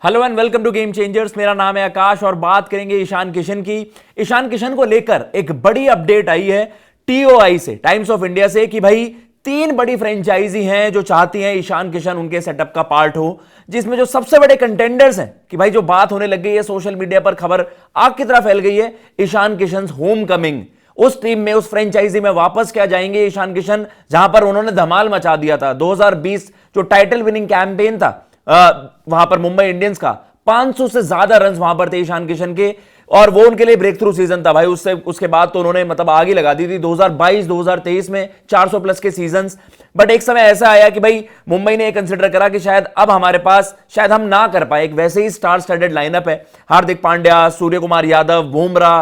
Hello and welcome to game changers. मेरा नाम है आकाश और बात करेंगे ईशान किशन की। ईशान किशन को लेकर एक बड़ी अपडेट आई है टीओआई से, टाइम्स ऑफ इंडिया से, कि भाई 3 बड़ी फ्रेंचाइजी हैं जो चाहती हैं ईशान किशन उनके सेटअप का पार्ट हो, जिसमें जो सबसे बड़े कंटेंडर्स हैं कि भाई जो बात होने लग गई है, सोशल मीडिया पर खबर आग की तरह फैल गई है, ईशान किशन होम कमिंग। उस टीम में, उस फ्रेंचाइजी में वापस क्या जाएंगे ईशान किशन, जहां पर उन्होंने धमाल मचा दिया था। 2020 जो टाइटल विनिंग कैंपेन था वहां पर मुंबई इंडियंस का, 500 से ज्यादा रन वहां पर थे ईशान किशन के, और वो उनके लिए ब्रेक थ्रू सीजन था भाई। उसके बाद तो उन्होंने मतलब आग ही लगा दी थी 2022-2023 में 400 प्लस के सीजन्स। बट एक समय ऐसा आया कि भाई मुंबई ने कंसिडर करा कि शायद अब हमारे पास, शायद हम ना कर पाए, एक वैसे ही स्टार स्टडेड लाइनअप है, हार्दिक पांड्या, सूर्य कुमार यादव, बुमराह,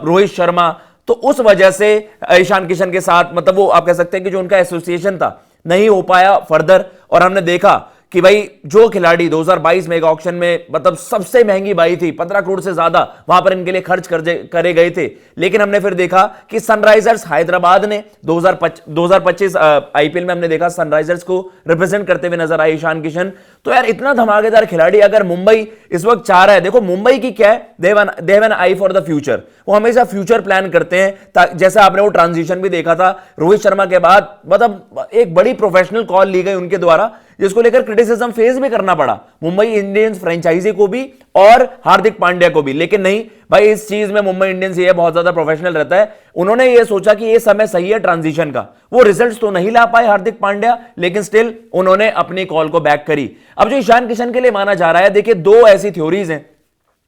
रोहित शर्मा। तो उस वजह से ईशान किशन के साथ मतलब वो आप कह सकते हैं कि जो उनका एसोसिएशन था नहीं हो पाया फर्दर। और हमने देखा कि भाई जो खिलाड़ी 2022 मेगा ऑक्शन में मतलब सबसे महंगी बाई थी, 15 करोड़ से ज्यादा वहां पर इनके लिए खर्च करे गए थे, लेकिन हमने फिर देखा कि सनराइजर्स हैदराबाद ने 2025 आईपीएल में हमने देखा सनराइजर्स को रिप्रेजेंट करते हुए नजर आए ईशान किशन। तो यार इतना धमाकेदार खिलाड़ी अगर मुंबई इस वक्त चाह रहा है, देखो मुंबई की क्या है, they have an I for the future. वो हमेशा फ्यूचर प्लान करते हैं। जैसे आपने वो ट्रांजिशन भी देखा था रोहित शर्मा के बाद, मतलब एक बड़ी प्रोफेशनल कॉल ली गई उनके द्वारा, जिसको लेकर क्रिटिसिज्म फेस भी करना पड़ा मुंबई इंडियंस फ्रेंचाइजी को भी और हार्दिक पांड्या को भी। लेकिन नहीं भाई, इस चीज में मुंबई इंडियंस ये बहुत ज्यादा प्रोफेशनल रहता है। उन्होंने ये सोचा कि ये समय सही है ट्रांजिशन का। वो रिजल्ट्स तो नहीं ला पाए हार्दिक पांड्या, लेकिन स्टिल उन्होंने अपनी कॉल को बैक करी। अब जो ईशान किशन के लिए माना जा रहा है, देखिए 2 ऐसी थ्योरीज हैं।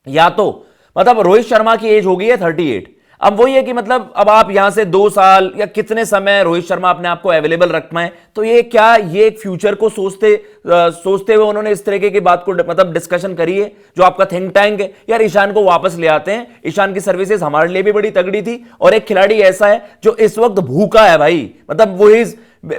या तो मतलब रोहित शर्मा की एज हो गई है 38, अब वही है कि मतलब अब आप यहां से 2 साल या कितने समय रोहित शर्मा अपने आप को अवेलेबल रख पाए, तो ये क्या, ये एक फ्यूचर को सोचते हुए उन्होंने इस तरीके की बात को मतलब डिस्कशन करी है। जो आपका थिंक टैंक है, यार ईशान को वापस ले आते हैं, ईशान की सर्विसेज हमारे लिए भी बड़ी तगड़ी थी, और एक खिलाड़ी ऐसा है जो इस वक्त भूखा है भाई, मतलब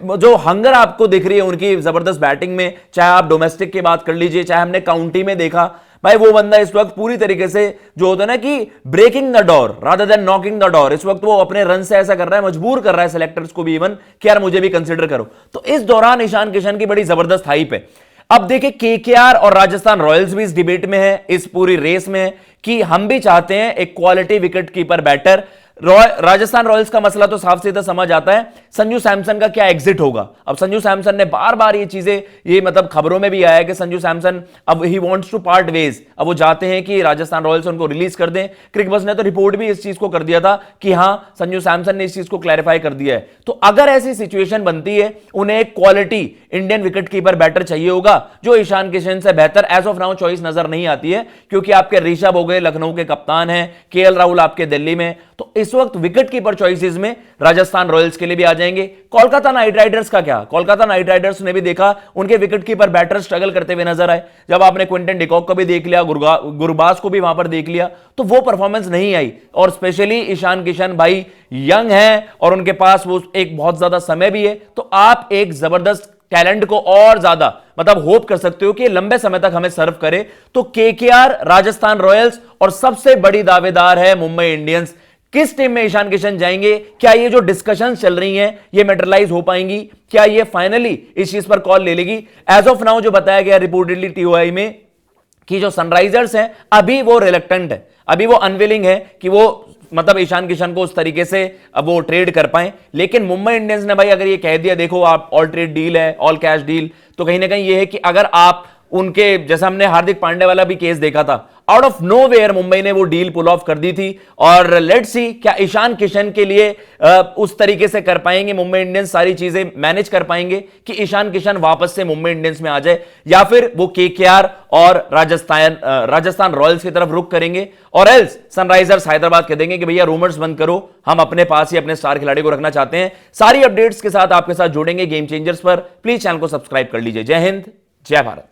वो जो हंगर आपको दिख रही है उनकी जबरदस्त बैटिंग में, चाहे आप डोमेस्टिक की बात कर लीजिए, चाहे हमने काउंटी में देखा भाई, वो बंदा इस वक्त पूरी तरीके से जो होता है ना कि breaking the door rather than knocking the door, इस वक्त वो अपने रन से ऐसा कर रहा है, मजबूर कर रहा है सेलेक्टर्स को भी इवन कि यार मुझे भी कंसीडर करो। तो इस दौरान ईशान किशन की बड़ी जबरदस्त हाइप है। अब देखिए केकेआर और राजस्थान रॉयल्स भी इस डिबेट में है, इस पूरी रेस में है कि हम भी चाहते हैं एक quality wicket keeper batter. Rajasthan Royals का मसला तो साफ सीधा समझ आता है, संजू सैमसन का क्या एग्जिट होगा। अब संजू सैमसन ने बार बार ये चीजें, ये मतलब खबरों में भी आया है कि संजू सैमसन अब he wants to part ways, अब वो चाहते हैं कि राजस्थान रॉयल्स उनको रिलीज कर दें। क्रिकबज़ ने तो रिपोर्ट भी इस चीज को कर दिया था कि हां संजू सैमसन ने इस चीज को क्लैरिफाई कर दिया है। तो अगर ऐसी सिचुएशन बनती है, उन्हें एक quality Indian wicket keeper batter चाहिए होगा जो ईशान किशन से बेहतर एज ऑफ नाउ चॉइस नजर नहीं आती है, क्योंकि आपके ऋषभ हो गए, लखनऊ के कप्तान हैं, केएल राहुल आपके दिल्ली में। तो इस वक्त विकेट कीपर चॉइसेस में राजस्थान रॉयल्स के लिए भी आ जाएंगे। कोलकाता नाइट राइडर्स का क्या, कोलकाता नाइट राइडर्स ने भी देखा उनके विकेट कीपर बैटर स्ट्रगल करते हुए नजर आए। जब आपने क्विंटन डिकॉक को भी देख लिया, गुरबाज को भी वहां पर देख लिया, तो वो परफॉर्मेंस नहीं आई। और स्पेशली ईशान किशन भाई यंग है और उनके पास वो एक बहुत ज्यादा समय भी है, तो आप एक जबरदस्त टैलेंट को और ज्यादा मतलब होप कर सकते हो कि लंबे समय तक हमें सर्व करे। तो केकेआर, राजस्थान रॉयल्स और सबसे बड़ी दावेदार है मुंबई इंडियंस। किस टीम में ईशान किशन जाएंगे, क्या ये जो डिस्कशंस चल रही हैं ये मेटेरियलाइज हो पाएंगी, क्या ये फाइनली इस चीज पर कॉल ले लेगी। एज ऑफ नाउ जो बताया गया रिपोर्टेडली टीओआई में कि जो सनराइजर्स हैं अभी वो रिलक्टेंट है, अभी वो अनविलिंग है कि वो मतलब ईशान किशन को उस तरीके से अब वो ट्रेड कर पाए। लेकिन मुंबई इंडियंस ने भाई अगर ये कह दिया, देखो आप ऑल ट्रेड डील है, ऑल कैश डील, तो कहीं ना कहीं ये है कि अगर आप उनके, जैसा हमने हार्दिक पांड्या वाला भी केस देखा था, आउट ऑफ नोवेयर मुंबई ने वो डील पुल ऑफ कर दी थी। और लेट्स सी क्या ईशान किशन के लिए उस तरीके से कर पाएंगे मुंबई इंडियंस, सारी चीजें मैनेज कर पाएंगे कि ईशान किशन वापस से मुंबई इंडियंस में आ जाए, या फिर वो केकेआर और राजस्थान रॉयल्स की तरफ रुख करेंगे, और एल्स सनराइजर्स हैदराबाद कह देंगे कि भैया रूमर्स बंद करो, हम अपने पास ही अपने स्टार खिलाड़ी को रखना चाहते हैं। सारी अपडेट्स के साथ आपके साथ जुड़ेंगे गेम चेंजर्स पर। प्लीज चैनल को सब्सक्राइब कर लीजिए। जय हिंद, जय भारत।